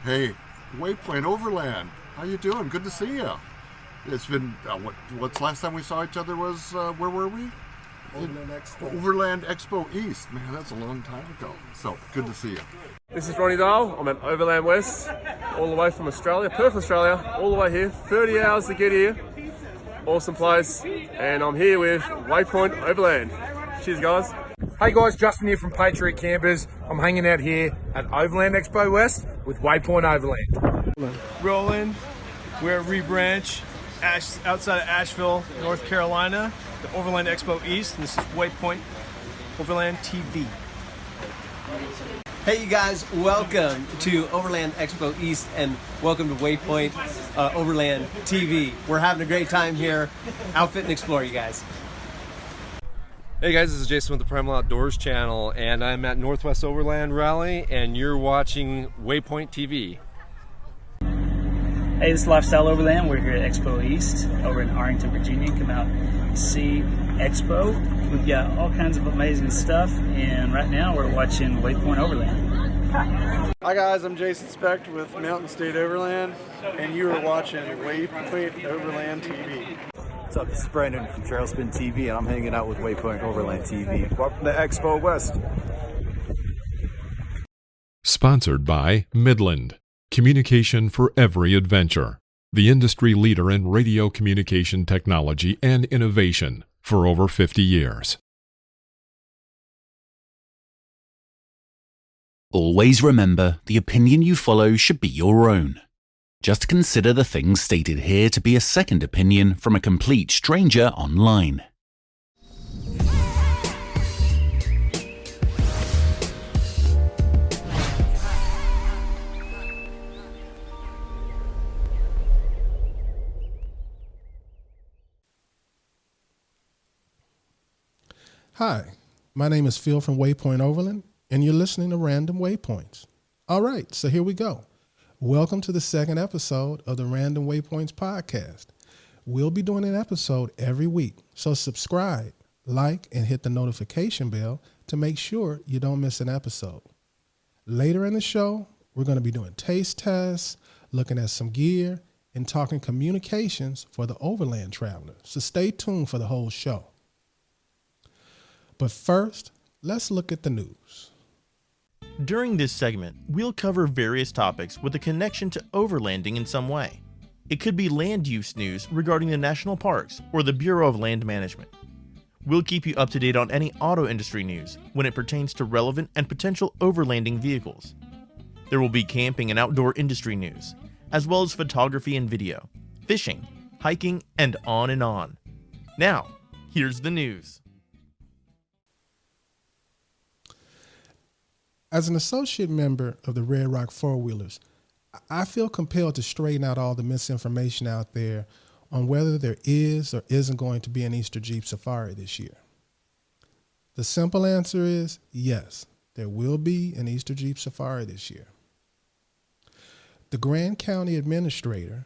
Hey, Waypoint Overland. How you doing? Good to see you. It's been what's last time we saw each other was where were we? Overland Expo East. Man, that's a long time ago. So good to see you. This is Ronnie Dahl. I'm at Overland West, all the way from Australia, Perth, Australia, all the way here. 30 hours to get here. Awesome place. And I'm here with Waypoint Overland. Cheers, guys. Hey guys, Justin here from Patriot Campers. I'm hanging out here at Overland Expo West with Waypoint Overland. Roland, we're at Rebranch, outside of Asheville, North Carolina, the Overland Expo East, and this is Waypoint Overland TV. Hey you guys, welcome to Overland Expo East and welcome to Waypoint Overland TV. We're having a great time here. Outfit and explore, you guys. Hey guys, this is Jason with the Primal Outdoors channel, and I'm at Northwest Overland Rally, and you're watching Waypoint TV. Hey, this is Lifestyle Overland. We're here at Expo East over in Arlington, Virginia. Come out and see Expo. We've got all kinds of amazing stuff, and right now we're watching Waypoint Overland. Hi guys, I'm Jason Specht with Mountain State Overland, and you are watching Waypoint Overland TV. What's up, this is Brandon from Trailspin TV, and I'm hanging out with Waypoint Overland TV. Welcome to Expo West. Sponsored by Midland. Communication for every adventure. The industry leader in radio communication technology and innovation for over 50 years. Always remember, the opinion you follow should be your own. Just consider the things stated here to be a second opinion from a complete stranger online. Hi, my name is Phil from Waypoint Overland, and you're listening to Random Waypoints. All right, so here we go. Welcome to the second episode of the Random Waypoints podcast. We'll be doing an episode every week, so subscribe, like, and hit the notification bell to make sure you don't miss an episode. Later in the show, we're going to be doing taste tests, looking at some gear, and talking communications for the overland traveler, so stay tuned for the whole show. But first, let's look at the news. During this segment, we'll cover various topics with a connection to overlanding in some way. It could be land use news regarding the national parks or the Bureau of Land Management. We'll keep you up to date on any auto industry news when it pertains to relevant and potential overlanding vehicles. There will be camping and outdoor industry news, as well as photography and video, fishing, hiking, and on and on. Now, here's the news. As an associate member of the Red Rock Four-Wheelers, I feel compelled to straighten out all the misinformation out there on whether there is or isn't going to be an Easter Jeep Safari this year. The simple answer is yes, there will be an Easter Jeep Safari this year. The Grand County Administrator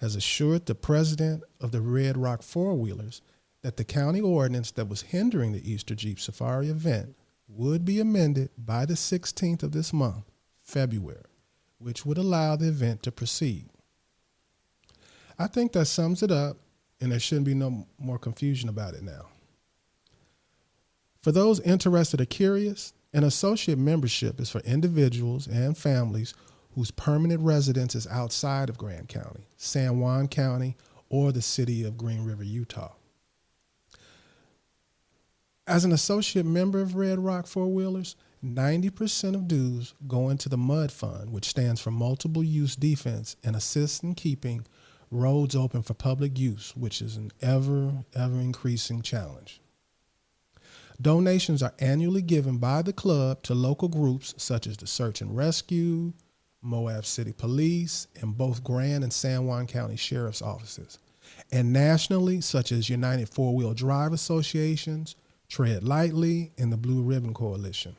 has assured the president of the Red Rock Four-Wheelers that the county ordinance that was hindering the Easter Jeep Safari event would be amended by the 16th of this month, February, which would allow the event to proceed. I think that sums it up, and there shouldn't be no more confusion about it now. For those interested or curious, an associate membership is for individuals and families whose permanent residence is outside of Grand County, San Juan County, or the city of Green River, Utah. As an associate member of Red Rock Four-Wheelers, 90% of dues go into the MUD Fund, which stands for Multiple Use Defense and assists in keeping roads open for public use, which is an ever increasing challenge. Donations are annually given by the club to local groups such as the Search and Rescue, Moab City Police, and both Grand and San Juan County Sheriff's Offices, and nationally such as United Four-Wheel Drive Associations, Tread Lightly, and the Blue Ribbon Coalition.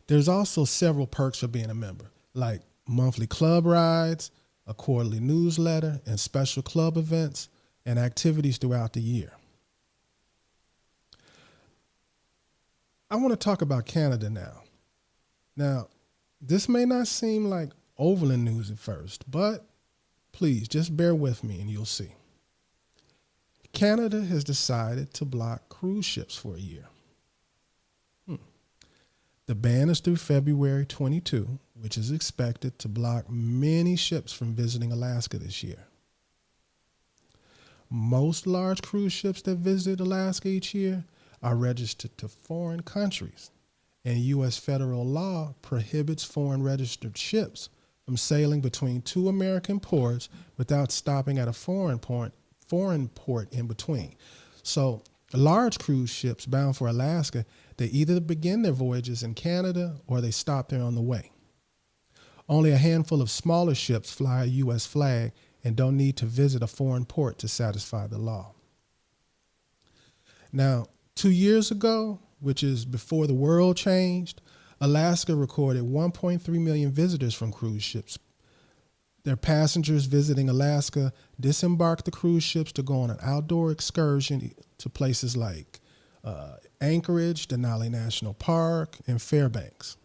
There's also several perks for being a member, like monthly club rides, a quarterly newsletter, and special club events and activities throughout the year. I want to talk about Canada now. Now, This may not seem like overland news at first, but please just bear with me and you'll see. Canada has decided to block cruise ships for a year. The ban is through February 22, which is expected to block many ships from visiting Alaska this year. Most large cruise ships that visit Alaska each year are registered to foreign countries, and U.S. federal law prohibits foreign registered ships from sailing between two American ports without stopping at a foreign port in between. So large cruise ships bound for Alaska, they either begin their voyages in Canada or they stop there on the way. Only a handful of smaller ships fly a U.S. flag and don't need to visit a foreign port to satisfy the law. Now, 2 years ago, which is before the world changed, Alaska recorded 1.3 million visitors from cruise ships. Their passengers visiting Alaska disembarked the cruise ships to go on an outdoor excursion to places like Anchorage, Denali National Park, and Fairbanks.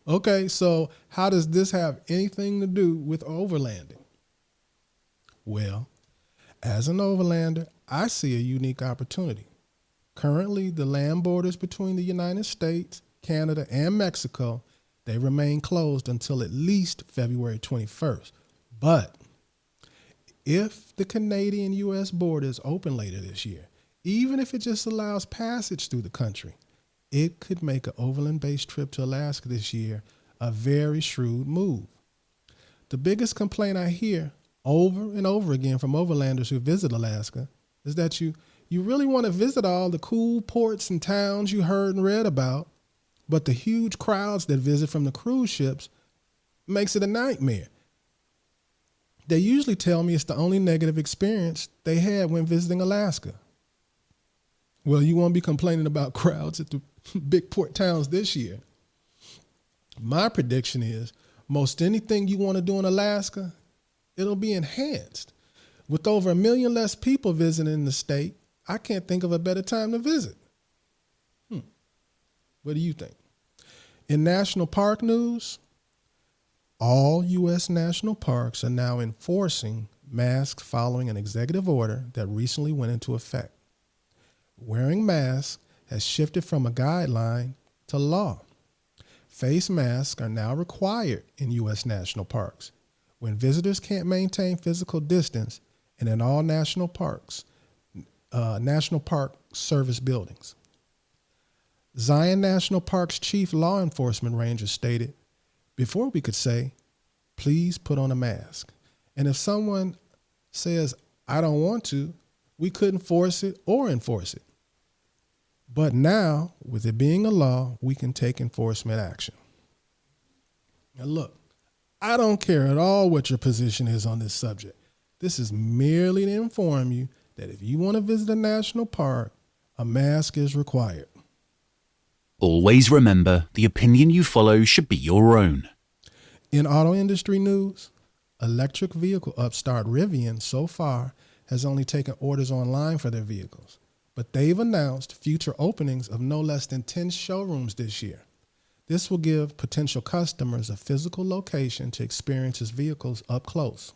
Okay, so how does this have anything to do with overlanding? Well, as an overlander, I see a unique opportunity. Currently, the land borders between the United States, Canada, and Mexico, they remain closed until at least February 21st. But if the Canadian-U.S. border is open later this year, even if it just allows passage through the country, it could make an overland-based trip to Alaska this year a very shrewd move. The biggest complaint I hear over and over again from overlanders who visit Alaska is that you really want to visit all the cool ports and towns you heard and read about, but the huge crowds that visit from the cruise ships makes it a nightmare. They usually tell me it's the only negative experience they had when visiting Alaska. Well, you won't be complaining about crowds at the big port towns this year. My prediction is most anything you want to do in Alaska, it'll be enhanced. With over 1 million less people visiting the state, I can't think of a better time to visit. What do you think? In national park news, all U.S. national parks are now enforcing masks following an executive order that recently went into effect. Wearing masks has shifted from a guideline to law. Face masks are now required in U.S. national parks when visitors can't maintain physical distance and in all national parks, National Park Service buildings. Zion National Park's chief law enforcement ranger stated, before we could say, please put on a mask. And if someone says, I don't want to, we couldn't force it or enforce it. But now, with it being a law, we can take enforcement action. Now look, I don't care at all what your position is on this subject. This is merely to inform you that if you want to visit a national park, a mask is required. Always remember, the opinion you follow should be your own. In auto industry news, electric vehicle upstart Rivian so far has only taken orders online for their vehicles, but they've announced future openings of no less than 10 showrooms this year. This will give potential customers a physical location to experience its vehicles up close.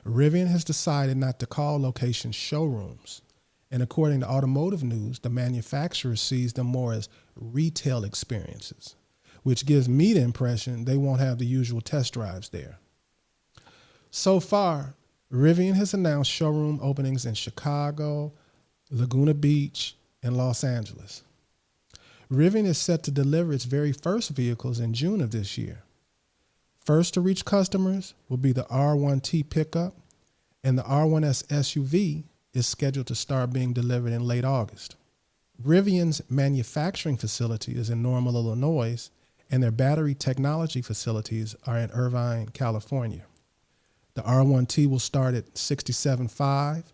Rivian has decided not to call locations showrooms, and according to automotive news, the manufacturer sees them more as retail experiences, which gives me the impression they won't have the usual test drives there. So far, Rivian has announced showroom openings in Chicago, Laguna Beach, and Los Angeles. Rivian is set to deliver its very first vehicles in June of this year. First to reach customers will be the R1T pickup, and the R1S SUV is scheduled to start being delivered in late August. Rivian's manufacturing facility is in Normal, Illinois, and their battery technology facilities are in Irvine, California. The R1T will start at $67,500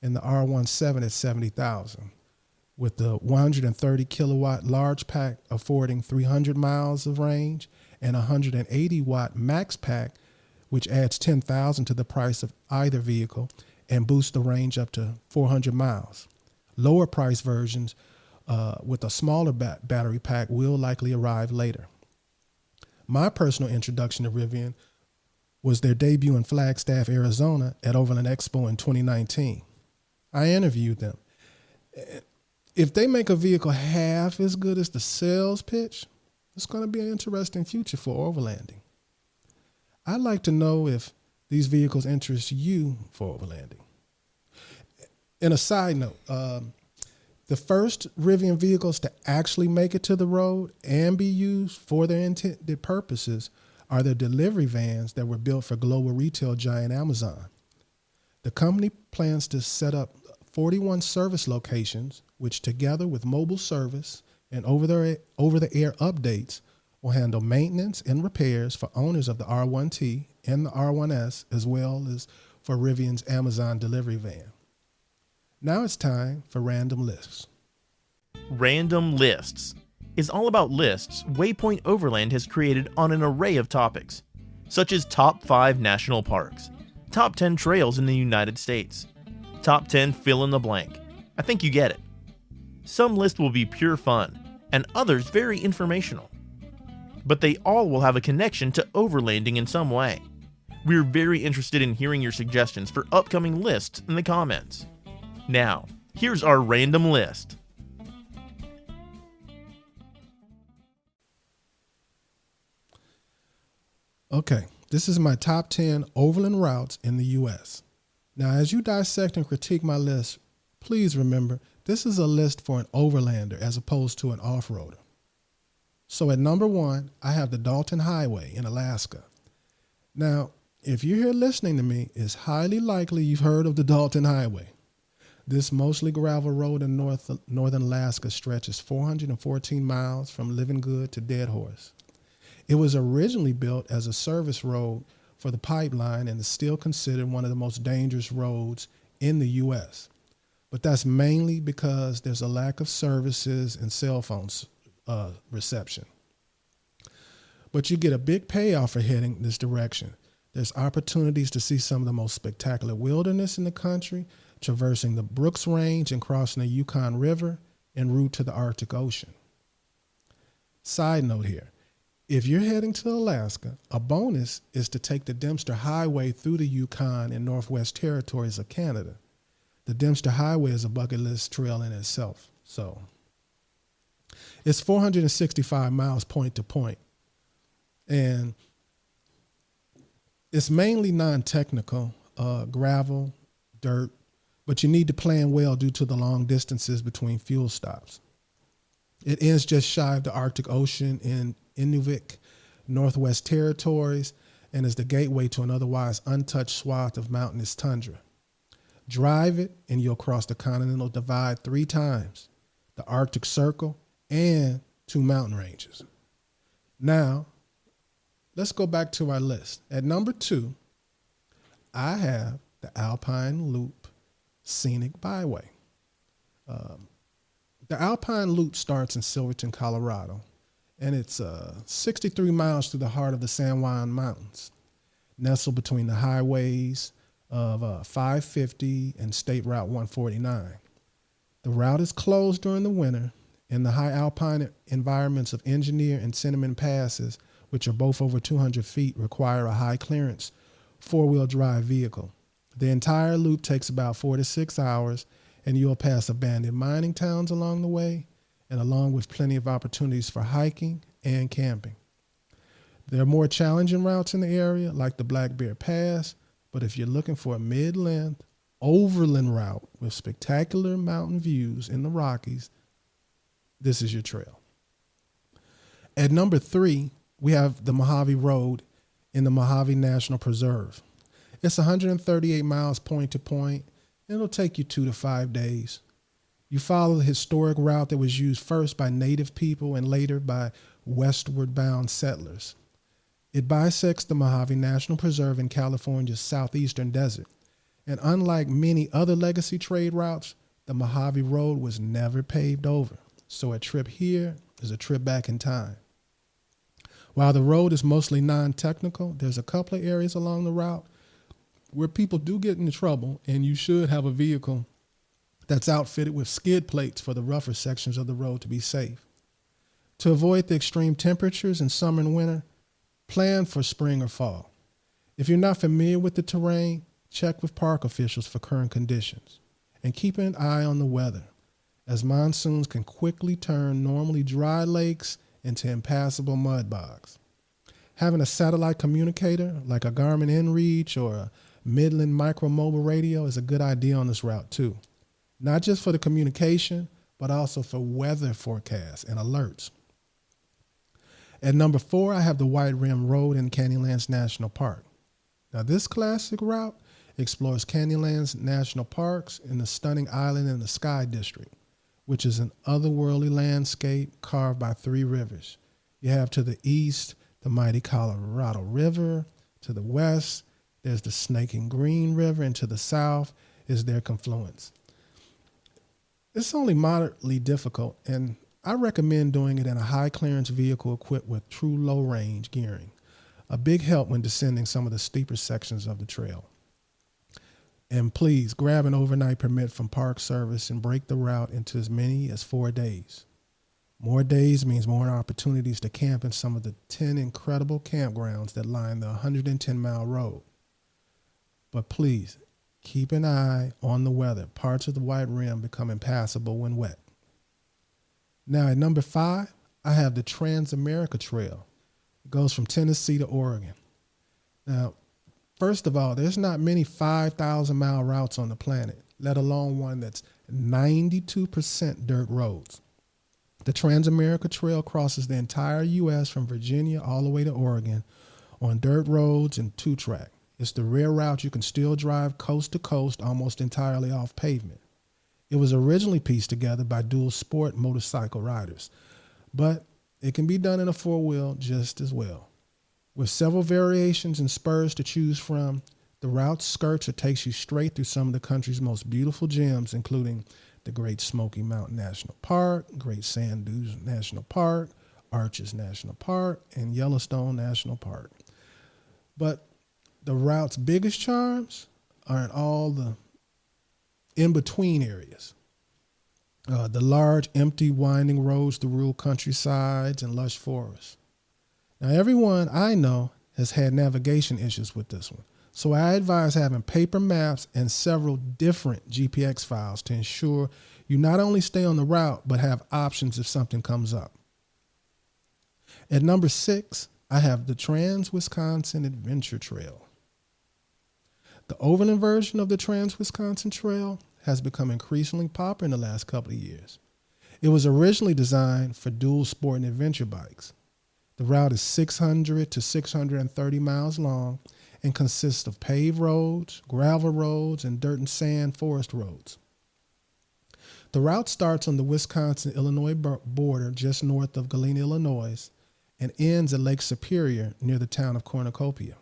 and the R17 at $70,000, with the 130 kilowatt large pack affording 300 miles of range and 180 watt max pack, which adds $10,000 to the price of either vehicle and boosts the range up to 400 miles. Lower price versions with a smaller battery pack will likely arrive later. My personal introduction to Rivian was their debut in Flagstaff, Arizona at Overland Expo in 2019. I interviewed them. If they make a vehicle half as good as the sales pitch, it's going to be an interesting future for overlanding. I'd like to know if these vehicles interest you for overlanding. And a side note, the first Rivian vehicles to actually make it to the road and be used for their intended purposes are the delivery vans that were built for global retail giant Amazon. The company plans to set up 41 service locations, which together with mobile service and over-the-air updates will handle maintenance and repairs for owners of the R1T and the R1S, as well as for Rivian's Amazon delivery van. Now it's time for Random Lists. Random Lists is all about lists Waypoint Overland has created on an array of topics, such as top 5 national parks, top 10 trails in the United States, top 10 fill in the blank. I think you get it. Some lists will be pure fun, and others very informational. But they all will have a connection to overlanding in some way. We're very interested in hearing your suggestions for upcoming lists in the comments. Now, here's our random list. Okay, this is my top 10 overland routes in the U.S. Now, as you dissect and critique my list, please remember this is a list for an overlander as opposed to an off-roader. So at number 1, I have the Dalton Highway in Alaska. Now, if you're here listening to me, it's highly likely you've heard of the Dalton Highway. This mostly gravel road in northern Alaska stretches 414 miles from Living Good to Dead Horse. It was originally built as a service road for the pipeline and is still considered one of the most dangerous roads in the U.S. But that's mainly because there's a lack of services and cell phone reception. But you get a big payoff for heading this direction. There's opportunities to see some of the most spectacular wilderness in the country, traversing the Brooks Range and crossing the Yukon River en route to the Arctic Ocean. Side note here. If you're heading to Alaska, a bonus is to take the Dempster Highway through the Yukon and Northwest Territories of Canada. The Dempster Highway is a bucket list trail in itself. So it's 465 miles point to point. And it's mainly non-technical, gravel, dirt, but you need to plan well due to the long distances between fuel stops. It ends just shy of the Arctic Ocean in Inuvik, Northwest Territories, and is the gateway to an otherwise untouched swath of mountainous tundra. Drive it and you'll cross the Continental Divide 3 times, the Arctic Circle, and 2 mountain ranges. Now, let's go back to our list. At number 2, I have the Alpine Loop Scenic Byway. The Alpine Loop starts in Silverton, Colorado, and it's 63 miles through the heart of the San Juan Mountains, nestled between the highways of 550 and State Route 149. The route is closed during the winter, and the high alpine environments of Engineer and Cinnamon Passes, which are both over 200 feet, require a high clearance 4-wheel drive vehicle. The entire loop takes about 4 to 6 hours, and you'll pass abandoned mining towns along the way, and along with plenty of opportunities for hiking and camping. There are more challenging routes in the area, like the Black Bear Pass, but if you're looking for a mid-length, overland route with spectacular mountain views in the Rockies, this is your trail. At number 3, we have the Mojave Road in the Mojave National Preserve. It's 138 miles point to point. It'll take you 2 to 5 days. You follow the historic route that was used first by native people and later by westward bound settlers. It bisects the Mojave National Preserve in California's southeastern desert. And unlike many other legacy trade routes, the Mojave Road was never paved over. So a trip here is a trip back in time. While the road is mostly non-technical, there's a couple of areas along the route where people do get into trouble, and you should have a vehicle that's outfitted with skid plates for the rougher sections of the road to be safe. To avoid the extreme temperatures in summer and winter, Plan for spring or fall. If you're not familiar with the terrain, check with park officials for current conditions. And keep an eye on the weather, as monsoons can quickly turn normally dry lakes into impassable mud bogs. Having a satellite communicator like a Garmin inReach or a Midland Micro Mobile radio is a good idea on this route too. Not just for the communication, but also for weather forecasts and alerts. At number 4, I have the White Rim Road in Canyonlands National Park. Now this classic route explores Canyonlands National Parks in the stunning Island in the Sky District, which is an otherworldly landscape carved by 3 rivers. You have to the east the mighty Colorado River, to the west there's the Snake Green River, and to the south is their confluence. It's only moderately difficult, and I recommend doing it in a high clearance vehicle equipped with true low range gearing, a big help when descending some of the steeper sections of the trail. And please grab an overnight permit from Park Service and break the route into as many as 4 days. More days means more opportunities to camp in some of the 10 incredible campgrounds that line the 110-mile road. But please, keep an eye on the weather. Parts of the White Rim become impassable when wet. Now at number 5, I have the Trans-America Trail. It goes from Tennessee to Oregon. Now, first of all, there's not many 5,000-mile routes on the planet, let alone one that's 92% dirt roads. The Trans-America Trail crosses the entire U.S. from Virginia all the way to Oregon on dirt roads and 2-track. It's the rare route you can still drive coast to coast almost entirely off pavement. It was originally pieced together by dual sport motorcycle riders, but it can be done in a 4-wheel just as well. With several variations and spurs to choose from, the route skirts or takes you straight through some of the country's most beautiful gems, including the Great Smoky Mountain National Park, Great Sand Dunes National Park, Arches National Park, and Yellowstone National Park. But the route's biggest charms are in all the in-between areas. The large, empty, winding roads through rural countrysides and lush forests. Now, everyone I know has had navigation issues with this one, so I advise having paper maps and several different GPX files to ensure you not only stay on the route, but have options if something comes up. At number 6, I have the Trans-Wisconsin Adventure Trail. The overland version of the Trans-Wisconsin Trail has become increasingly popular in the last couple of years. It was originally designed for dual sport and adventure bikes. The route is 600 to 630 miles long and consists of paved roads, gravel roads, and dirt and sand forest roads. The route starts on the Wisconsin-Illinois border just north of Galena, Illinois, and ends at Lake Superior near the town of Cornucopia.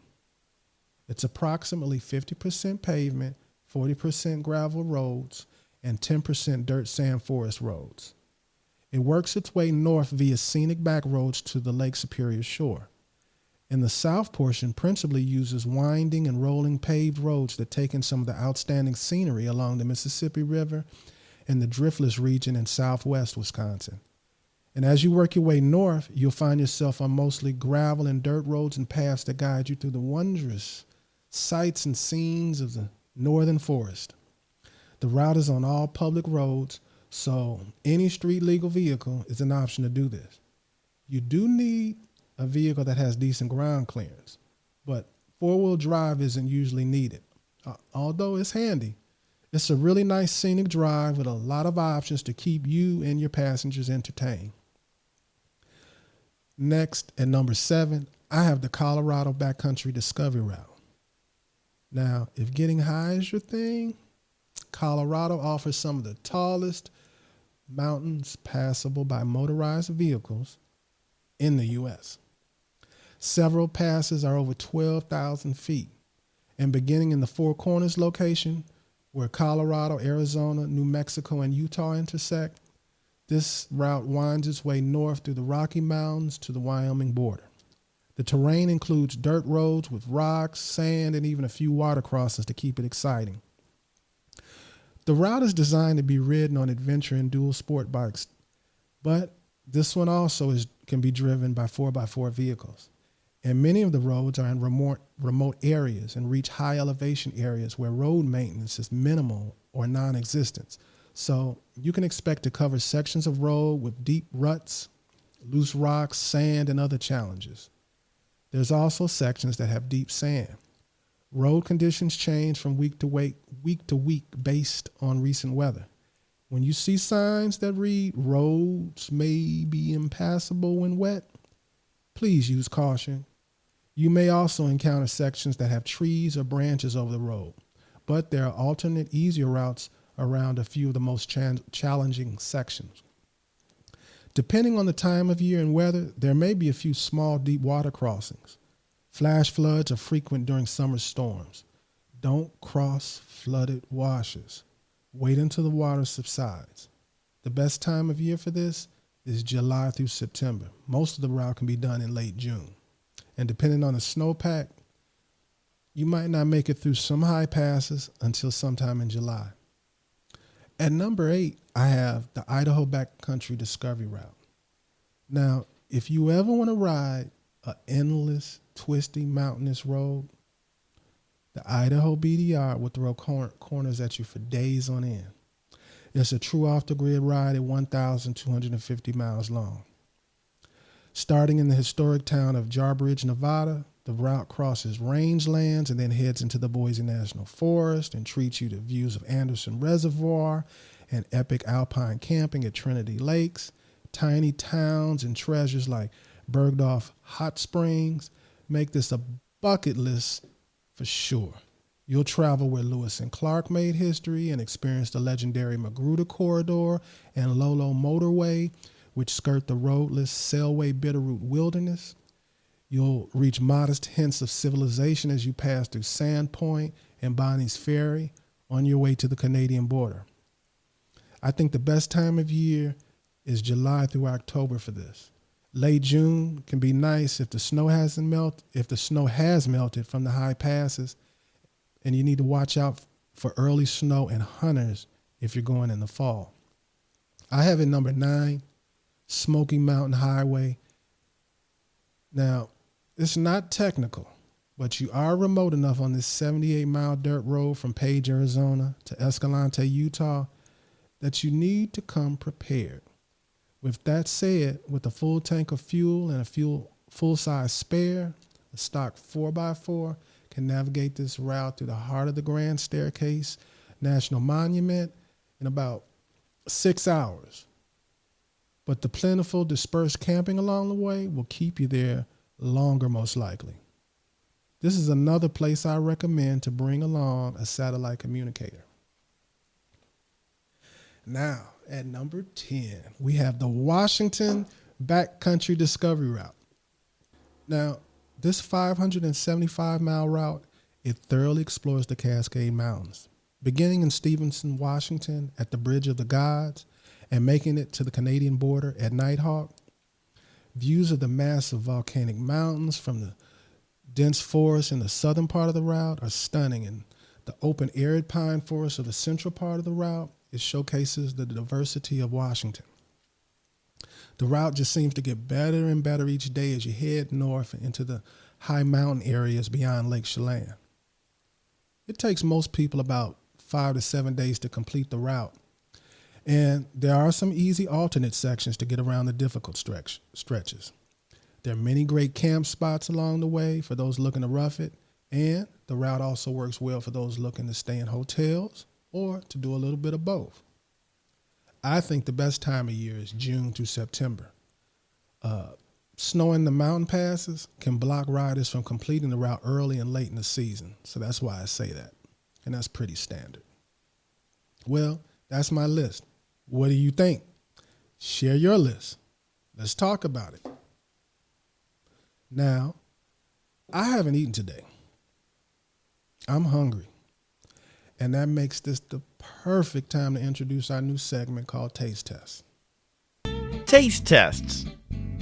It's approximately 50% pavement, 40% gravel roads, and 10% dirt sand forest roads. It works its way north via scenic back roads to the Lake Superior shore. And the south portion principally uses winding and rolling paved roads that take in some of the outstanding scenery along the Mississippi River and the driftless region in southwest Wisconsin. And as you work your way north, you'll find yourself on mostly gravel and dirt roads and paths that guide you through the wondrous sights and scenes of the northern forest. The route is on all public roads, so any street legal vehicle is an option to do this. You do need a vehicle that has decent ground clearance, but 4-wheel drive isn't usually needed. Although it's handy, it's a really nice scenic drive with a lot of options to keep you and your passengers entertained. Next, at number 7, I have the Colorado Backcountry Discovery Route. Now, if getting high is your thing, Colorado offers some of the tallest mountains passable by motorized vehicles in the U.S. Several passes are over 12,000 feet, and beginning in the Four Corners location, where Colorado, Arizona, New Mexico, and Utah intersect, this route winds its way north through the Rocky Mountains to the Wyoming border. The terrain includes dirt roads with rocks, sand, and even a few water crossings to keep it exciting. The route is designed to be ridden on adventure and dual sport bikes, but this one also can be driven by 4x4 vehicles. And many of the roads are in remote areas and reach high elevation areas where road maintenance is minimal or non-existent. So you can expect to cover sections of road with deep ruts, loose rocks, sand, and other challenges. There's also sections that have deep sand. Road conditions change from week to week based on recent weather. When you see signs that read roads may be impassable when wet, please use caution. You may also encounter sections that have trees or branches over the road, but there are alternate, easier routes around a few of the most challenging sections. Depending on the time of year and weather, there may be a few small, deep water crossings. Flash floods are frequent during summer storms. Don't cross flooded washes. Wait until the water subsides. The best time of year for this is July through September. Most of the route can be done in late June. And depending on the snowpack, you might not make it through some high passes until sometime in July. At number 8, I have the Idaho Backcountry Discovery Route. Now, if you ever want to ride an endless, twisty, mountainous road, the Idaho BDR will throw corners at you for days on end. It's a true off-the-grid ride at 1,250 miles long. Starting in the historic town of Jarbidge, Nevada, the route crosses rangelands and then heads into the Boise National Forest and treats you to views of Anderson Reservoir and epic alpine camping at Trinity Lakes, tiny towns and treasures like Bergdorf Hot Springs. Make this a bucket list for sure. You'll travel where Lewis and Clark made history and experience the legendary Magruder Corridor and Lolo Motorway, which skirt the roadless Selway Bitterroot Wilderness. You'll reach modest hints of civilization as you pass through Sandpoint and Bonnie's Ferry on your way to the Canadian border. I think the best time of year is July through October for this. Late June can be nice if the snow has melted from the high passes, and you need to watch out for early snow and hunters if you're going in the fall. I have it number 9, Smoky Mountain Highway. Now, it's not technical, but you are remote enough on this 78-mile dirt road from Page, Arizona to Escalante, Utah, that you need to come prepared. With that said, with a full tank of fuel and a full-size spare, a stock 4x4 can navigate this route through the heart of the Grand Staircase National Monument in about 6 hours. But the plentiful dispersed camping along the way will keep you there longer, most likely. This is another place I recommend to bring along a satellite communicator. Now, at number 10, we have the Washington Backcountry Discovery Route. Now, this 575-mile route, it thoroughly explores the Cascade Mountains, beginning in Stevenson, Washington at the Bridge of the Gods and making it to the Canadian border at Nighthawk. Views of the massive volcanic mountains from the dense forest in the southern part of the route are stunning, and the open arid pine forest of the central part of the route, it showcases the diversity of Washington. The route just seems to get better and better each day as you head north into the high mountain areas beyond Lake Chelan. It takes most people about 5 to 7 days to complete the route, and there are some easy alternate sections to get around the difficult stretches. There are many great camp spots along the way for those looking to rough it, and the route also works well for those looking to stay in hotels or to do a little bit of both. I think the best time of year is June through September. Snow in the mountain passes can block riders from completing the route early and late in the season, so that's why I say that, and that's pretty standard. Well, that's my list. What do you think? Share your list. Let's talk about it. Now, I haven't eaten today. I'm hungry. And that makes this the perfect time to introduce our new segment called Taste Tests. Taste Tests.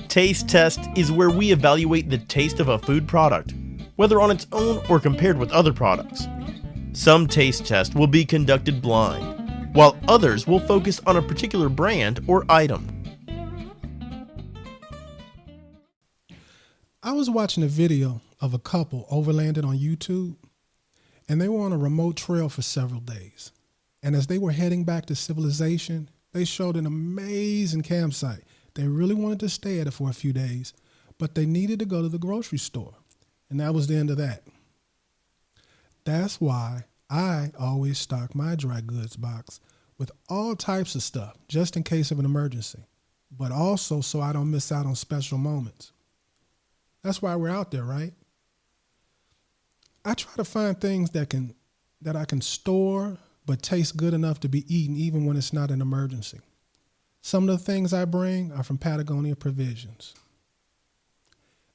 Taste Test is where we evaluate the taste of a food product, whether on its own or compared with other products. Some taste tests will be conducted blind, while others will focus on a particular brand or item. I was watching a video of a couple overlanded on YouTube, and they were on a remote trail for several days. And as they were heading back to civilization, they showed an amazing campsite. They really wanted to stay at it for a few days, but they needed to go to the grocery store. And that was the end of that. That's why I always stock my dry goods box with all types of stuff, just in case of an emergency, but also so I don't miss out on special moments. That's why we're out there, right? I try to find things that I can store but taste good enough to be eaten even when it's not an emergency. Some of the things I bring are from Patagonia Provisions.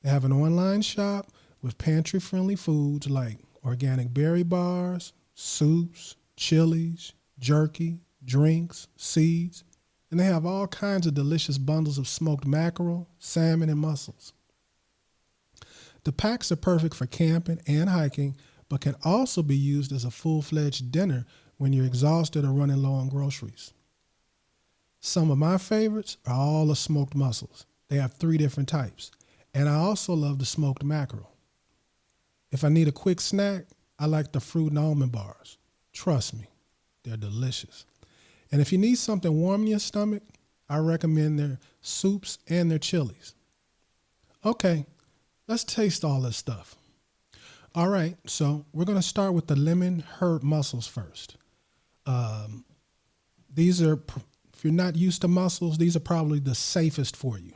They have an online shop with pantry-friendly foods like organic berry bars, soups, chilies, jerky, drinks, seeds, and they have all kinds of delicious bundles of smoked mackerel, salmon, and mussels. The packs are perfect for camping and hiking, but can also be used as a full-fledged dinner when you're exhausted or running low on groceries. Some of my favorites are all the smoked mussels. They have 3 different types. And I also love the smoked mackerel. If I need a quick snack, I like the fruit and almond bars. Trust me, they're delicious. And if you need something warm in your stomach, I recommend their soups and their chilies. Okay, let's taste all this stuff. All right, so we're going to start with the lemon herb mussels first. These are, if you're not used to mussels, these are probably the safest for you.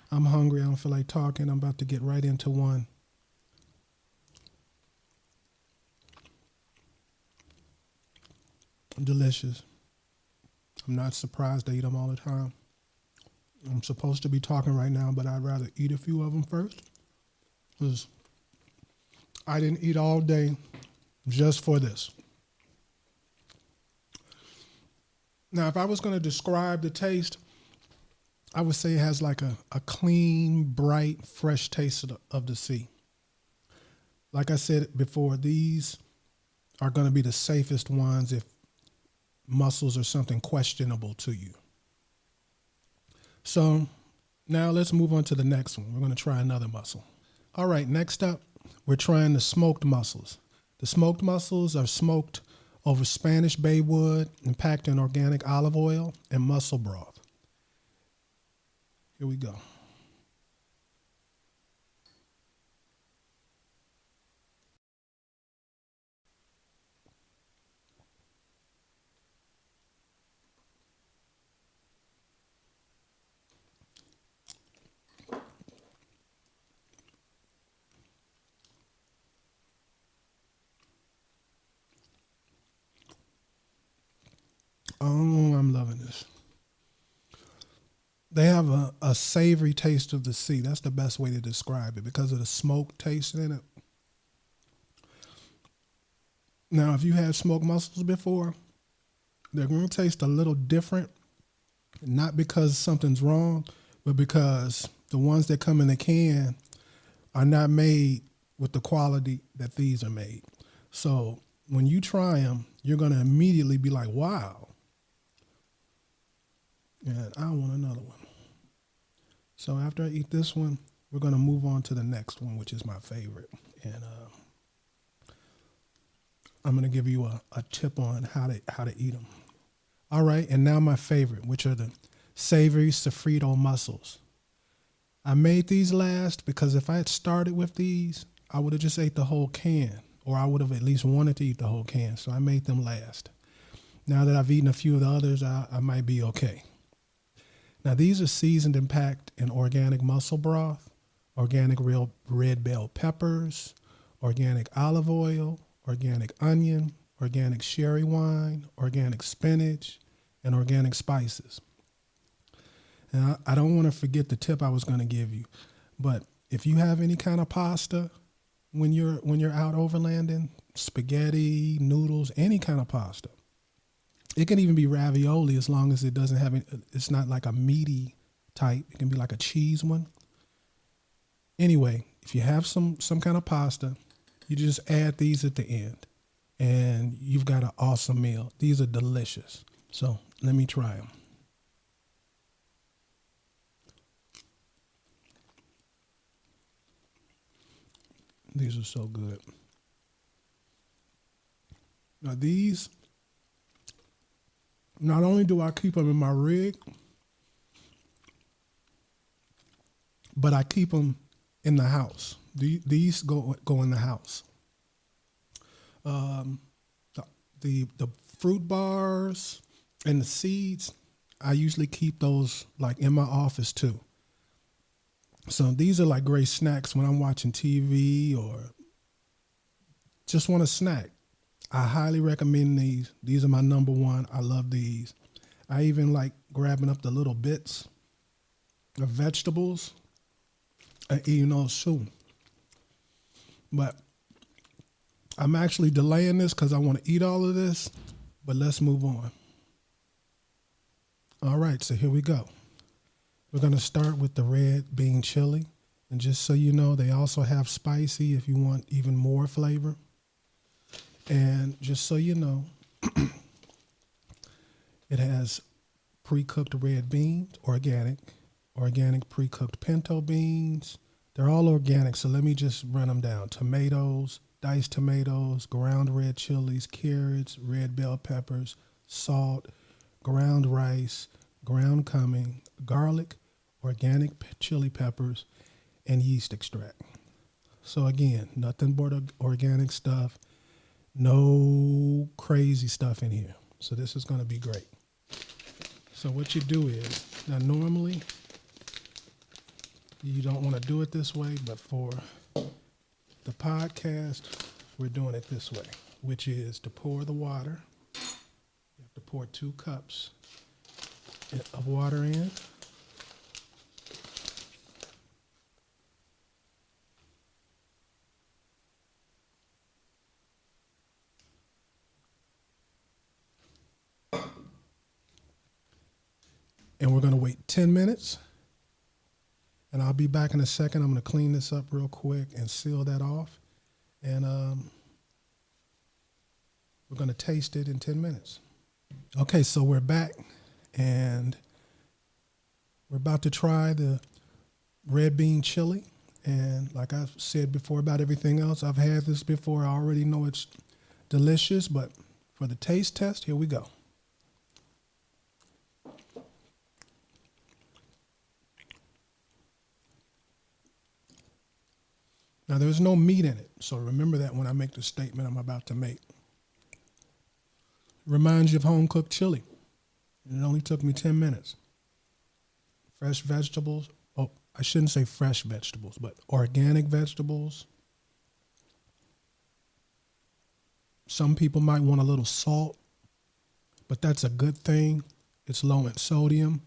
I'm hungry. I don't feel like talking. I'm about to get right into one. Delicious. I'm not surprised I eat them all the time. I'm supposed to be talking right now, but I'd rather eat a few of them first, because I didn't eat all day just for this. Now, if I was going to describe the taste, I would say it has like a clean, bright, fresh taste of the sea. Like I said before, these are going to be the safest ones if mussels are something questionable to you. So now let's move on to the next one. We're going to try another mussel. All right, next up, we're trying the smoked mussels. The smoked mussels are smoked over Spanish bay wood and packed in organic olive oil and mussel broth. Here we go. Oh, I'm loving this. They have a savory taste of the sea. That's the best way to describe it because of the smoke taste in it. Now, if you had smoked mussels before, they're going to taste a little different, not because something's wrong, but because the ones that come in the can are not made with the quality that these are made. So when you try them, you're going to immediately be like, wow. And I want another one. So after I eat this one, we're going to move on to the next one, which is my favorite. And I'm going to give you a tip on how to eat them. All right, and now my favorite, which are the savory sofrito mussels. I made these last because if I had started with these, I would have just ate the whole can, or I would have at least wanted to eat the whole can. So I made them last. Now that I've eaten a few of the others, I might be okay. Now, these are seasoned and packed in organic mussel broth, organic real red bell peppers, organic olive oil, organic onion, organic sherry wine, organic spinach, and organic spices. And I don't want to forget the tip I was going to give you, but if you have any kind of pasta when you're out overlanding, spaghetti, noodles, any kind of pasta, it can even be ravioli as long as it doesn't have it's not like a meaty type. It can be like a cheese one. Anyway, if you have some kind of pasta, you just add these at the end and you've got an awesome meal. These are delicious. So let me try them. These are so good. Now these, not only do I keep them in my rig, but I keep them in the house. These go in the house. The fruit bars and the seeds, I usually keep those like in my office too. So these are like great snacks when I'm watching TV or just want a snack. I highly recommend these. These are my number one. I love these. I even like grabbing up the little bits of vegetables and eating those too. But I'm actually delaying this because I want to eat all of this, but let's move on. All right, so here we go. We're going to start with the red bean chili. And just so you know, they also have spicy if you want even more flavor. And just so you know, it has pre-cooked red beans, organic pre-cooked pinto beans. They're all organic, so let me just run them down. Tomatoes, diced tomatoes, ground red chilies, carrots, red bell peppers, salt, ground rice, ground cumin, garlic, organic chili peppers, and yeast extract. So again, nothing but organic stuff. No crazy stuff in here. So this is going to be great. So what you do is, now normally you don't want to do it this way, but for the podcast, we're doing it this way, which is to pour the water. You have to pour 2 cups of water in. And we're going to wait 10 minutes. And I'll be back in a second. I'm going to clean this up real quick and seal that off. And we're going to taste it in 10 minutes. Okay, so we're back. And we're about to try the red bean chili. And like I've said before about everything else, I've had this before. I already know it's delicious. But for the taste test, here we go. Now, there's no meat in it, so remember that when I make the statement I'm about to make. It reminds you of home-cooked chili. And it only took me 10 minutes. Fresh vegetables. Oh, I shouldn't say fresh vegetables, but organic vegetables. Some people might want a little salt, but that's a good thing. It's low in sodium,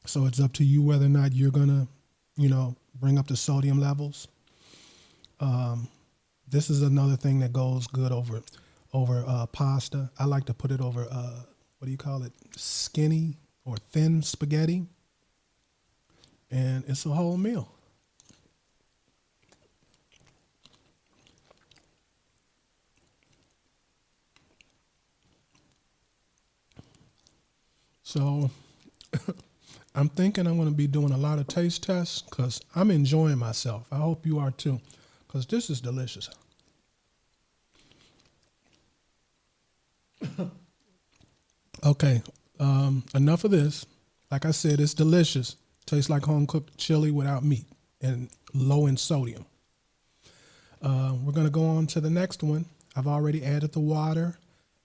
so it's up to you whether or not you're going to, bring up the sodium levels. This is another thing that goes good over pasta. I like to put it over, skinny or thin spaghetti. And it's a whole meal. So I'm thinking I'm going to be doing a lot of taste tests because I'm enjoying myself. I hope you are too, because this is delicious. Okay, enough of this. Like I said, it's delicious. Tastes like home-cooked chili without meat and low in sodium. We're going to go on to the next one. I've already added the water,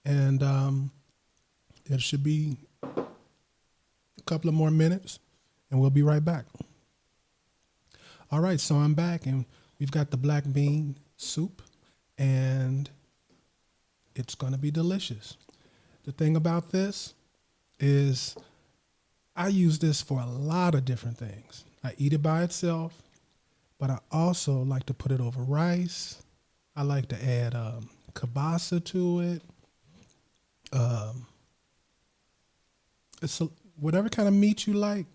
and it should be a couple of more minutes, and we'll be right back. All right, so I'm back, and we've got the black bean soup, and it's going to be delicious. The thing about this is I use this for a lot of different things. I eat it by itself, but I also like to put it over rice. I like to add kielbasa to it. Whatever kind of meat you like,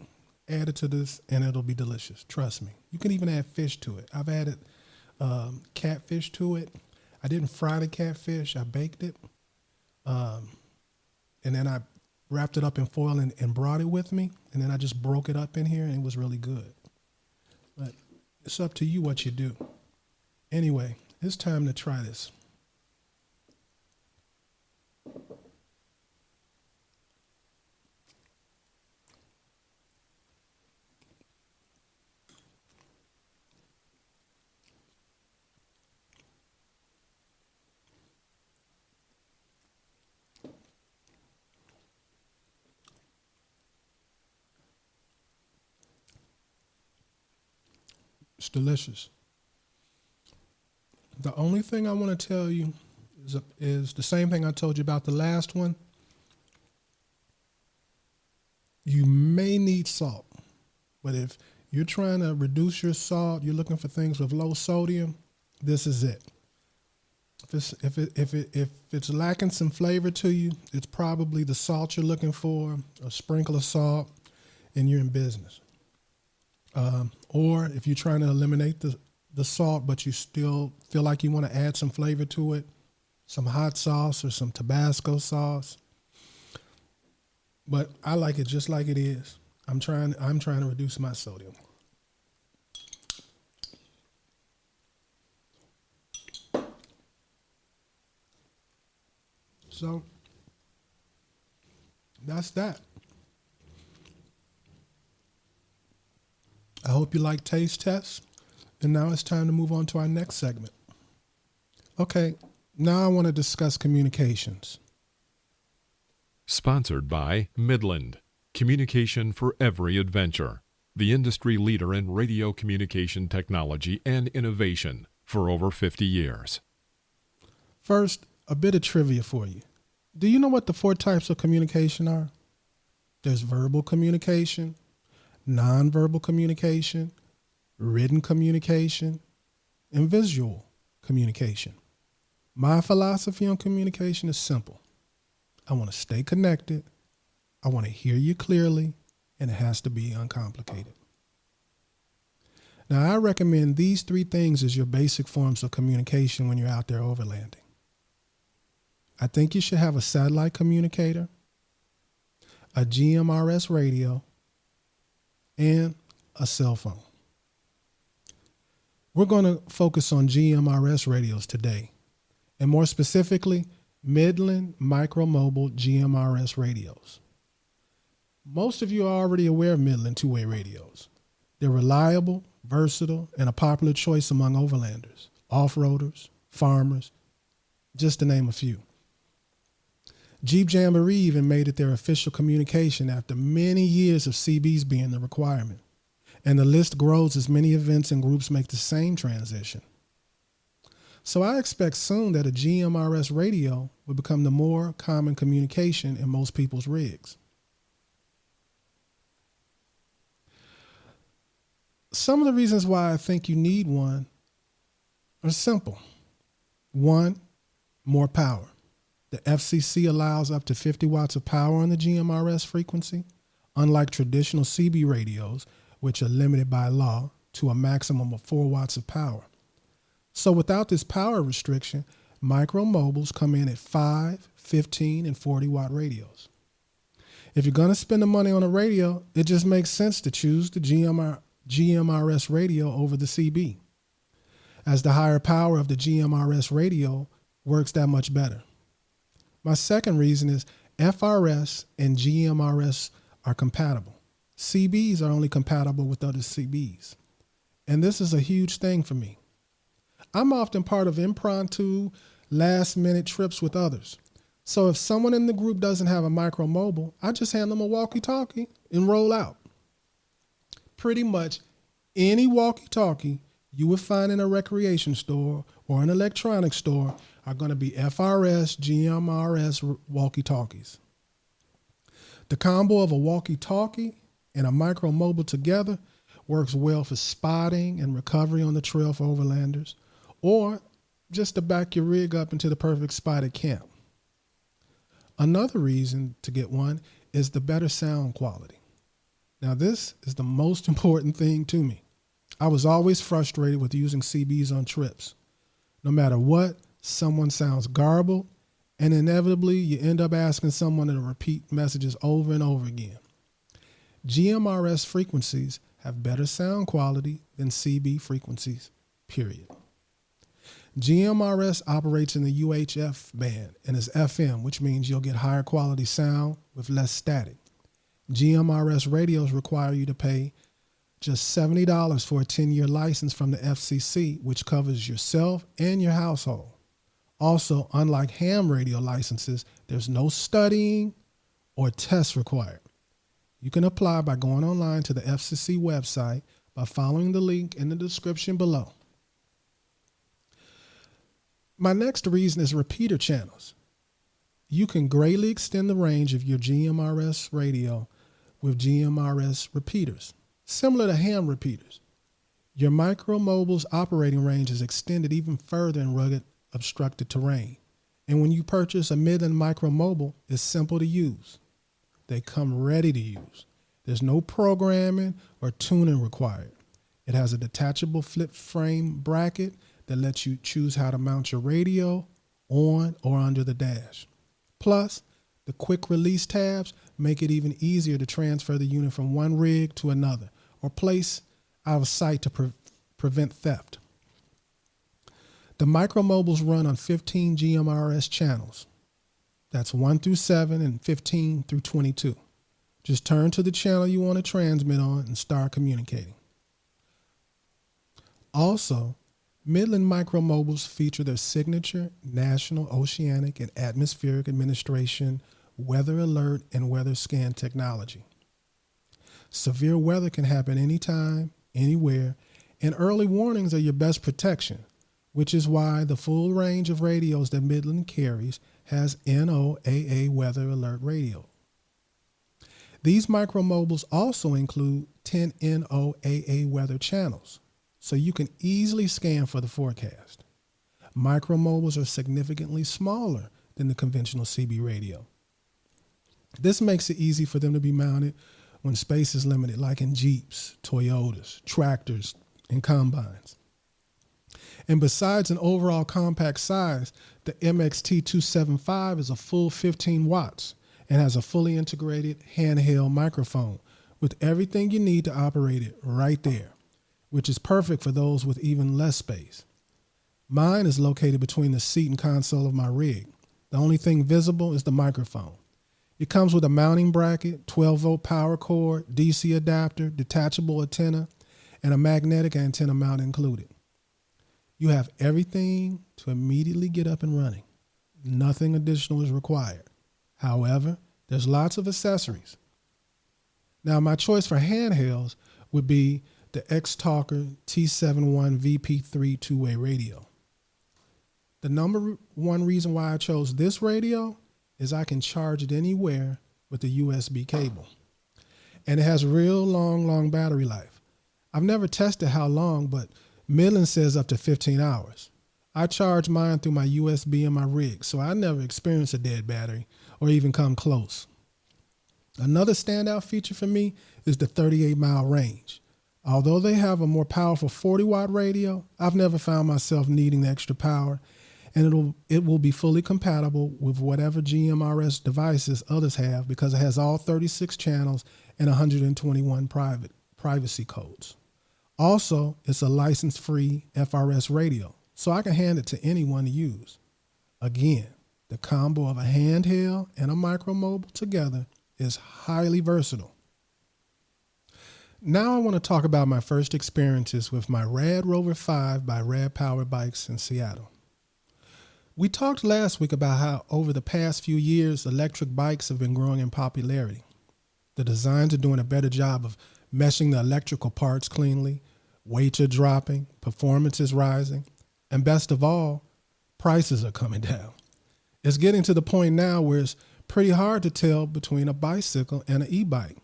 add it to this, and it'll be delicious. Trust me. You can even add fish to it. I've added catfish to it. I didn't fry the catfish. I baked it. And then I wrapped it up in foil and brought it with me. And then I just broke it up in here, and it was really good. But it's up to you what you do. Anyway, it's time to try this. It's delicious. The only thing I want to tell you is the same thing I told you about the last one. You may need salt, but if you're trying to reduce your salt, you're looking for things with low sodium, this is it. If it's lacking some flavor to you, it's probably the salt you're looking for, a sprinkle of salt, and you're in business. Or if you're trying to eliminate the salt, but you still feel like you want to add some flavor to it, some hot sauce or some Tabasco sauce. But I like it just like it is. I'm trying to reduce my sodium. So that's that. I hope you like taste tests. And now it's time to move on to our next segment. Okay, now I want to discuss communications. Sponsored by Midland, communication for every adventure, the industry leader in radio communication technology and innovation for over 50 years. First, a bit of trivia for you. Do you know what the 4 types of communication are? There's verbal communication, nonverbal communication, written communication, and visual communication. My philosophy on communication is simple. I want to stay connected, I want to hear you clearly, and it has to be uncomplicated. Now, I recommend these 3 things as your basic forms of communication when you're out there overlanding. I think you should have a satellite communicator, a GMRS radio, and a cell phone. We're going to focus on GMRS radios today, and more specifically, Midland Micro Mobile GMRS radios. Most of you are already aware of Midland two-way radios. They're reliable, versatile, and a popular choice among overlanders, off-roaders, farmers, just to name a few. Jeep Jamboree even made it their official communication after many years of CBs being the requirement. And the list grows as many events and groups make the same transition. So I expect soon that a GMRS radio will become the more common communication in most people's rigs. Some of the reasons why I think you need one are simple. 1, more power. The FCC allows up to 50 watts of power on the GMRS frequency, unlike traditional CB radios, which are limited by law to a maximum of 4 watts of power. So without this power restriction, micro mobiles come in at 5, 15, and 40 watt radios. If you're going to spend the money on a radio, it just makes sense to choose the GMRS radio over the CB, as the higher power of the GMRS radio works that much better. My second reason is FRS and GMRS are compatible. CBs are only compatible with other CBs. And this is a huge thing for me. I'm often part of impromptu, last-minute trips with others. So if someone in the group doesn't have a micro mobile, I just hand them a walkie-talkie and roll out. Pretty much any walkie-talkie you would find in a recreation store or an electronics store are going to be FRS, GMRS walkie-talkies. The combo of a walkie-talkie and a micro mobile together works well for spotting and recovery on the trail for overlanders, or just to back your rig up into the perfect spot at camp. Another reason to get one is the better sound quality. Now, this is the most important thing to me. I was always frustrated with using CBs on trips. No matter what, someone sounds garbled, and inevitably you end up asking someone to repeat messages over and over again. GMRS frequencies have better sound quality than CB frequencies, period. GMRS operates in the UHF band and is FM, which means you'll get higher quality sound with less static. GMRS radios require you to pay just $70 for a 10-year license from the FCC, which covers yourself and your household. Also, unlike ham radio licenses, there's no studying or tests required. You can apply by going online to the FCC website by following the link in the description below. My next reason is repeater channels. You can greatly extend the range of your GMRS radio with GMRS repeaters, similar to ham repeaters. Your micromobile's operating range is extended even further in rugged, obstructed terrain. And when you purchase a Midland micromobile, it's simple to use. They come ready to use. There's no programming or tuning required. It has a detachable flip frame bracket that lets you choose how to mount your radio on or under the dash. Plus, the quick release tabs make it even easier to transfer the unit from one rig to another or place out of sight to prevent theft. The micromobiles run on 15 GMRS channels. That's 1 through 7 and 15 through 22. Just turn to the channel you want to transmit on and start communicating. Also, Midland micromobiles feature their signature National Oceanic and Atmospheric Administration weather alert and weather scan technology. Severe weather can happen anytime, anywhere, and early warnings are your best protection, which is why the full range of radios that Midland carries has NOAA weather alert radio. These micromobiles also include 10 NOAA weather channels, so you can easily scan for the forecast. Micromobiles are significantly smaller than the conventional CB radio. This makes it easy for them to be mounted when space is limited, like in Jeeps, Toyotas, tractors, and combines. And besides an overall compact size, the MXT275 is a full 15 watts and has a fully integrated handheld microphone with everything you need to operate it right there, which is perfect for those with even less space. Mine is located between the seat and console of my rig. The only thing visible is the microphone. It comes with a mounting bracket, 12-volt power cord, DC adapter, detachable antenna, and a magnetic antenna mount included. You have everything to immediately get up and running. Nothing additional is required. However, there's lots of accessories. Now, my choice for handhelds would be the X-Talker T71 VP3 two-way radio. The number one reason why I chose this radio is I can charge it anywhere with a USB cable. And it has real long battery life. I've never tested how long, but Midland says up to 15 hours. I charge mine through my USB in my rig, so I never experience a dead battery or even come close. Another standout feature for me is the 38-mile range. Although they have a more powerful 40-watt radio, I've never found myself needing the extra power, and it will be fully compatible with whatever GMRS devices others have because it has all 36 channels and 121 privacy codes. Also, it's a license-free FRS radio, so I can hand it to anyone to use. Again, the combo of a handheld and a micromobile together is highly versatile. Now I want to talk about my first experiences with my Rad Rover 5 by Rad Power Bikes in Seattle. We talked last week about how over the past few years, electric bikes have been growing in popularity. The designs are doing a better job of meshing the electrical parts cleanly, weights are dropping, performance is rising, and best of all, prices are coming down. It's getting to the point now where it's pretty hard to tell between a bicycle and an e-bike.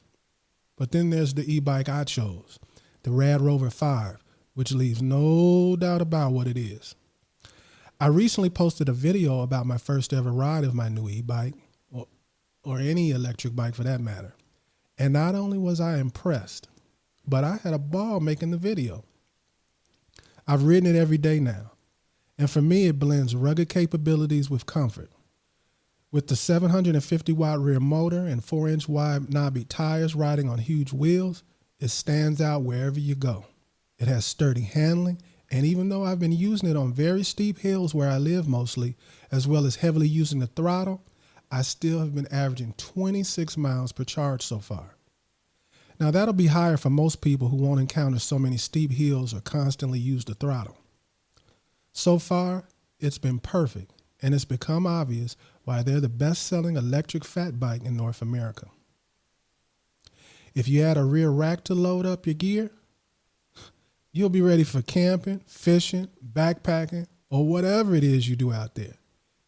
But then there's the e-bike I chose, the Rad Rover 5, which leaves no doubt about what it is. I recently posted a video about my first ever ride of my new e-bike, or any electric bike for that matter. And not only was I impressed, but I had a ball making the video. I've ridden it every day now, and for me it blends rugged capabilities with comfort. With the 750-watt rear motor and 4-inch wide knobby tires riding on huge wheels, it stands out wherever you go. It has sturdy handling And even though I've been using it on very steep hills where I live mostly, as well as heavily using the throttle, I still have been averaging 26 miles per charge so far. Now that'll be higher for most people who won't encounter so many steep hills or constantly use the throttle. So far, it's been perfect, and it's become obvious why they're the best-selling electric fat bike in North America. If you add a rear rack to load up your gear, you'll be ready for camping, fishing, backpacking, or whatever it is you do out there.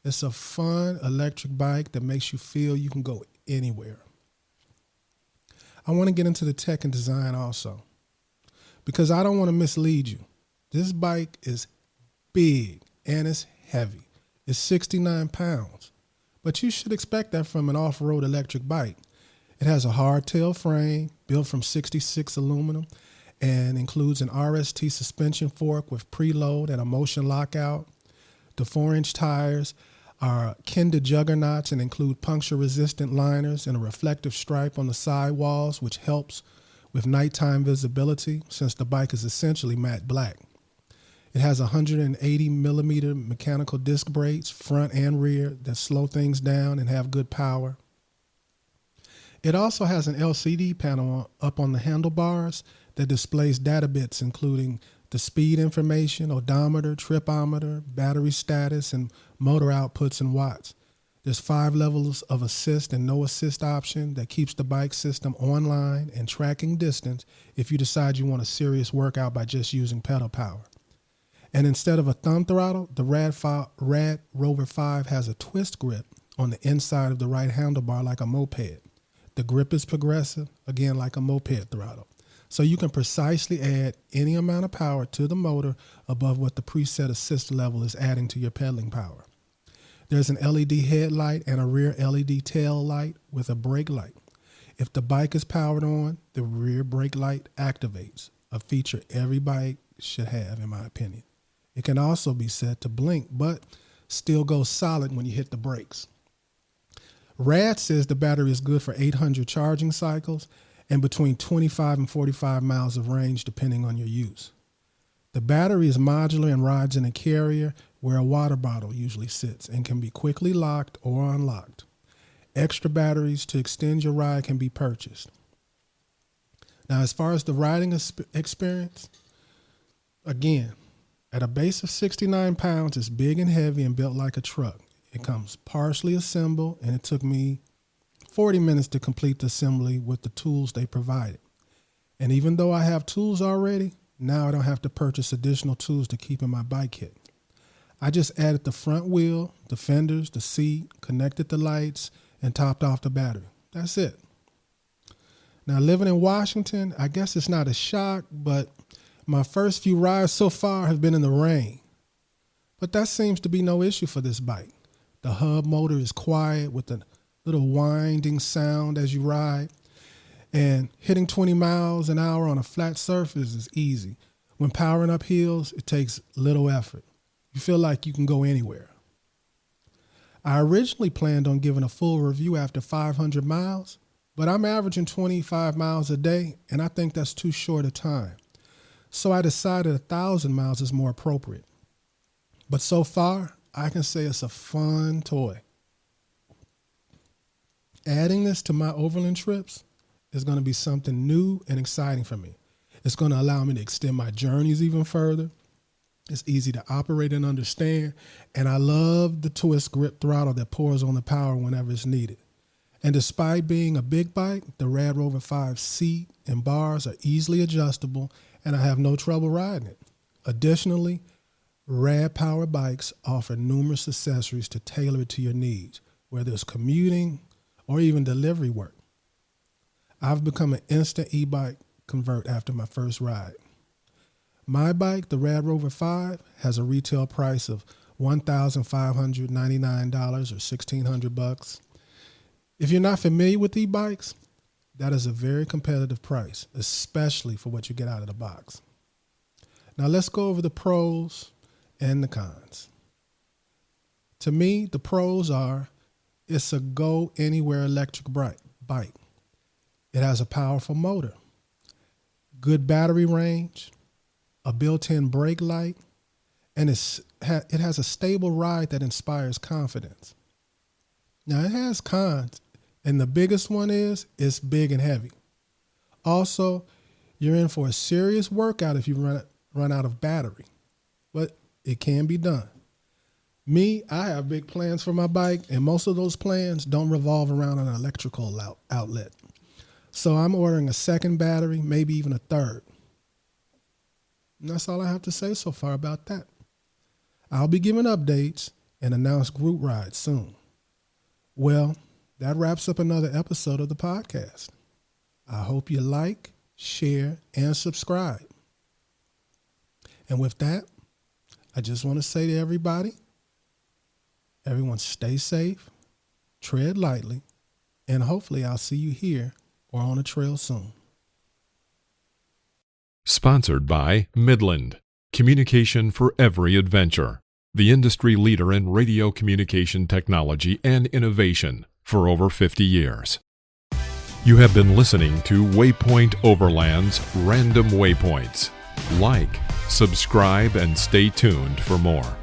It's a fun electric bike that makes you feel you can go anywhere. I want to get into the tech and design also, because I don't want to mislead you. This bike is big and it's heavy. It's 69 pounds, but you should expect that from an off-road electric bike. It has a hardtail frame built from 66 aluminum and includes an RST suspension fork with preload and a motion lockout. The 4-inch tires are akin to juggernauts and include puncture-resistant liners and a reflective stripe on the sidewalls, which helps with nighttime visibility since the bike is essentially matte black. It has 180 millimeter mechanical disc brakes, front and rear, that slow things down and have good power. It also has an LCD panel up on the handlebars that displays data bits including the speed information, odometer, tripometer, battery status, and motor outputs in watts. There's 5 levels of assist and no assist option that keeps the bike system online and tracking distance if you decide you want a serious workout by just using pedal power. And instead of a thumb throttle, the Rad Rover 5 has a twist grip on the inside of the right handlebar like a moped. The grip is progressive, again like a moped throttle. So you can precisely add any amount of power to the motor above what the preset assist level is adding to your pedaling power. There's an LED headlight and a rear LED tail light with a brake light. If the bike is powered on, the rear brake light activates, a feature every bike should have in my opinion. It can also be set to blink, but still goes solid when you hit the brakes. Rad says the battery is good for 800 charging cycles and between 25 and 45 miles of range depending on your use. The battery is modular and rides in a carrier where a water bottle usually sits and can be quickly locked or unlocked. Extra batteries to extend your ride can be purchased. Now, as far as the riding experience, again, at a base of 69 pounds, it's big and heavy and built like a truck. It comes partially assembled, and it took me 40 minutes to complete the assembly with the tools they provided. And even though I have tools already, now I don't have to purchase additional tools to keep in my bike kit. I just added the front wheel, the fenders, the seat, connected the lights, and topped off the battery. That's it. Now, living in Washington, I guess it's not a shock, but my first few rides so far have been in the rain. But that seems to be no issue for this bike. The hub motor is quiet with a little winding sound as you ride. And hitting 20 miles an hour on a flat surface is easy. When powering up hills, it takes little effort. You feel like you can go anywhere. I originally planned on giving a full review after 500 miles, but I'm averaging 25 miles a day, and I think that's too short a time. So I decided 1,000 miles is more appropriate. But so far, I can say it's a fun toy. Adding this to my overland trips is going to be something new and exciting for me. It's going to allow me to extend my journeys even further. It's easy to operate and understand, and I love the twist grip throttle that pours on the power whenever it's needed. And despite being a big bike, the Rad Rover 5 seat and bars are easily adjustable, and I have no trouble riding it. Additionally, Rad Power bikes offer numerous accessories to tailor it to your needs, whether it's commuting or even delivery work. I've become an instant e-bike convert after my first ride. My bike, the Rad Rover 5, has a retail price of $1,599 or $1,600. If you're not familiar with e-bikes, that is a very competitive price, especially for what you get out of the box. Now let's go over the pros and the cons. To me, the pros are it's a go-anywhere electric bike. It has a powerful motor, good battery range, a built-in brake light, and it has a stable ride that inspires confidence. Now, it has cons, and the biggest one is it's big and heavy. Also, you're in for a serious workout if you run out of battery, but it can be done. Me, I have big plans for my bike, and most of those plans don't revolve around an electrical outlet. So I'm ordering a second battery, maybe even a third. And that's all I have to say so far about that. I'll be giving updates and announce group rides soon. Well, that wraps up another episode of the podcast. I hope you like, share, and subscribe. And with that, I just want to say to everybody, everyone stay safe, tread lightly, and hopefully I'll see you here or on the trail soon. Sponsored by Midland, communication for every adventure, the industry leader in radio communication technology and innovation for over 50 years. You have been listening to Waypoint Overland's Random Waypoints. Like, subscribe, and stay tuned for more.